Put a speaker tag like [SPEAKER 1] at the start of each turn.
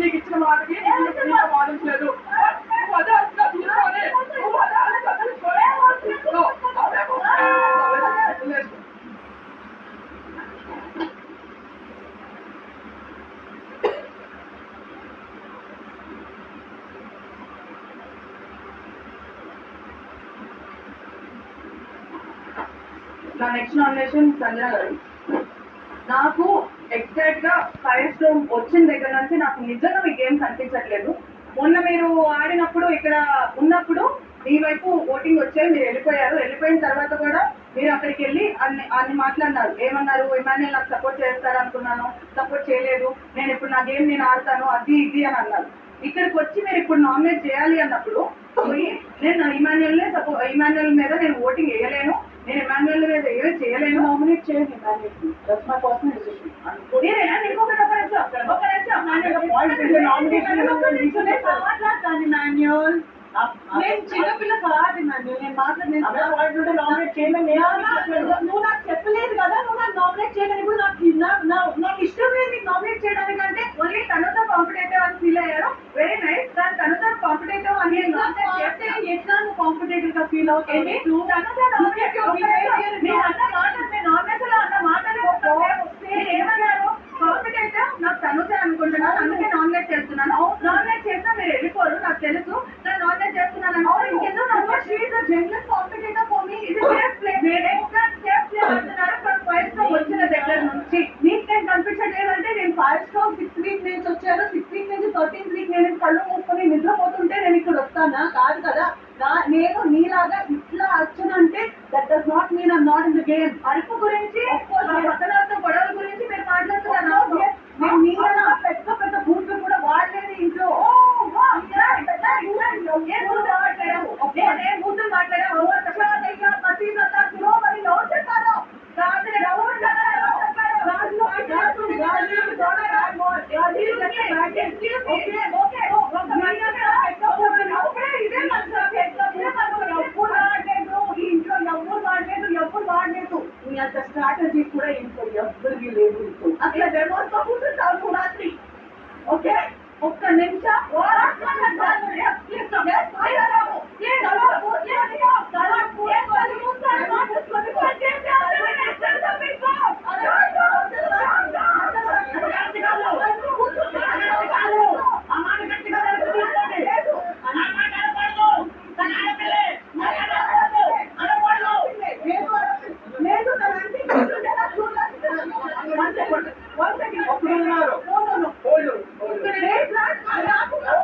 [SPEAKER 1] నీకు ఇచ్చిన మాటకి పాలించలేదు. అదే అసలు చూసుకోవాలి. నా నెక్స్ట్ నామినేషన్ సంజన గారు. నాకు ఎగ్జాక్ట్ గా ఫైర్ స్టోన్ వచ్చిన దగ్గర నుంచి నాకు నిజంగా మీ గేమ్ కనిపించట్లేదు. మొన్న మీరు ఆడినప్పుడు ఇక్కడ ఉన్నప్పుడు మీ వైపు ఓటింగ్ వచ్చాయి, మీరు వెళ్ళిపోయారు. వెళ్ళిపోయిన తర్వాత కూడా మీరు అక్కడికి వెళ్ళి అన్ని మాట్లాడినారు. ఏమన్నారు? ఇమాన్యుయల్ నాకు సపోర్ట్ చేస్తారనుకున్నాను, సపోర్ట్ చేయలేదు, నేను ఇప్పుడు నా గేమ్ నేను ఆడతాను, అది ఇది అని అన్నారు. ఇక్కడికి వచ్చి మీరు ఇప్పుడు నామినేట్ చేయాలి అన్నప్పుడు నేను ఇమాన్యుయల్ మీద నేను ఓటింగ్ వేయలేను, నేను ఇమాన్యుయల్ మీద ఏమీ చేయలేను, నామినేట్ చేయండి Emmanuel. That's my personal decision.
[SPEAKER 2] నేను చిన్నపిల్ల కాదు నేను మాట్లాడుతుంటే నామినేట్ చేయమని నువ్వు నాకు చెప్పలేదు కదా, నువ్వు నాకు నామినేట్ చేయడానికి కూడా నాకు ఇష్టం లేదు నీకు నామినేట్ చేయడానికి. అంటే
[SPEAKER 1] ఓన్లీ తనతో కాంపిటేటివ్ అని ఫీల్ అయ్యారు. Very nice. కానీ తనతో కాంపిటేటివ్ అని
[SPEAKER 2] చెప్తే ఎట్లా నువ్వు కాంపిటేటివ్ గా ఫీల్ అవుతుంది?
[SPEAKER 1] ఏమన్నారు? కాంపిటేటివ్ నాకు తనుజ అనుకుంటున్నాను, అందుకే నామినేట్ చేస్తున్నాను. నామినేట్ చేస్తే మీరు వెళ్ళిపోరు, నాకు తెలుసు. నేను నామినేట్ చేస్తున్నాను ఇంకెందుకు వచ్చిన దగ్గర నుంచి
[SPEAKER 2] నీకు నేను కనిపించట్లేదంటే నేను 5 స్టార్ 6 వీక్ నుంచి వచ్చాను. 6 వీక్ నుంచి 13th వీక్ నేను కళ్ళు మూసుకొని నిద్రపోతుంటే నేను ఇక్కడ వస్తానా? కాదు కదా. నేను నీలాగా ఇట్లా వచ్చానంటే that does not mean I'm not in the game.
[SPEAKER 1] అరుపు గురించి పక్కనతో గొడవల గురించి మీరు మాట్లాడుతున్నారు.
[SPEAKER 2] నేను నీలా పెద్ద పెద్ద బూట్లు కూడా వాడలేదు ఇంట్లో.
[SPEAKER 1] బూతులు మాట్లాడారు.
[SPEAKER 2] అంత స్ట్రాటజీ కూడా ఇంట్లో ఎవరికి లేదు. అట్లా డెమోన్స్తో రాత్రి ఓకే ఒక్క నిమిషం లేదు.